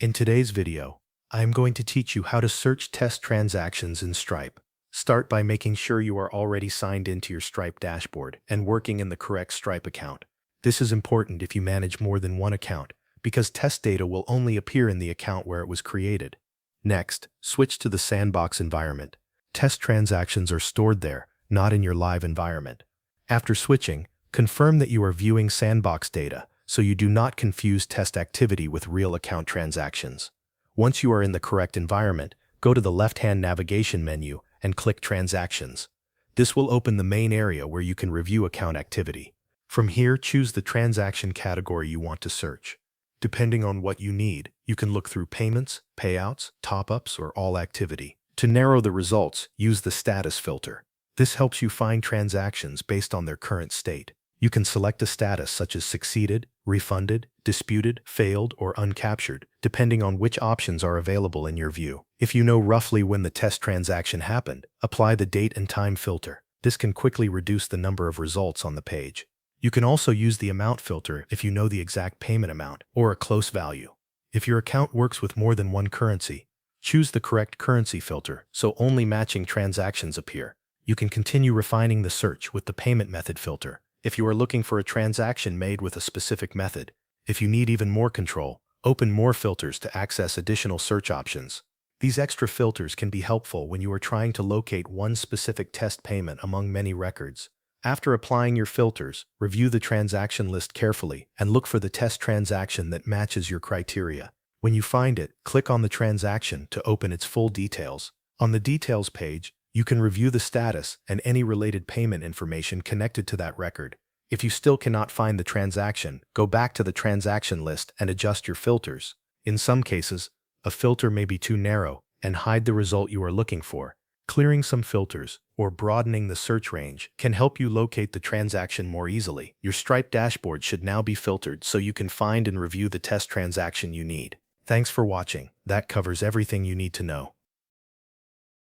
In today's video, I am going to teach you how to search test transactions in Stripe. Start by making sure you are already signed into your Stripe dashboard and working in the correct Stripe account. This is important if you manage more than one account, because test data will only appear in the account where it was created. Next, switch to the sandbox environment. Test transactions are stored there, not in your live environment. After switching, confirm that you are viewing sandbox data, so you do not confuse test activity with real account transactions. Once you are in the correct environment, go to the left-hand navigation menu and click Transactions. This will open the main area where you can review account activity. From here, choose the transaction category you want to search. Depending on what you need, you can look through payments, payouts, top-ups, or all activity. To narrow the results, use the status filter. This helps you find transactions based on their current state. You can select a status such as succeeded, refunded, disputed, failed, or uncaptured, depending on which options are available in your view. If you know roughly when the test transaction happened, apply the date and time filter. This can quickly reduce the number of results on the page. You can also use the amount filter if you know the exact payment amount or a close value. If your account works with more than one currency, choose the correct currency filter so only matching transactions appear. You can continue refining the search with the payment method filter if you are looking for a transaction made with a specific method. If you need even more control, open more filters to access additional search options. These extra filters can be helpful when you are trying to locate one specific test payment among many records. After applying your filters, review the transaction list carefully and look for the test transaction that matches your criteria. When you find it, click on the transaction to open its full details. On the Details page, you can review the status and any related payment information connected to that record. If you still cannot find the transaction, go back to the transaction list and adjust your filters. In some cases, a filter may be too narrow and hide the result you are looking for. Clearing some filters or broadening the search range can help you locate the transaction more easily. Your Stripe dashboard should now be filtered so you can find and review the test transaction you need. Thanks for watching. That covers everything you need to know.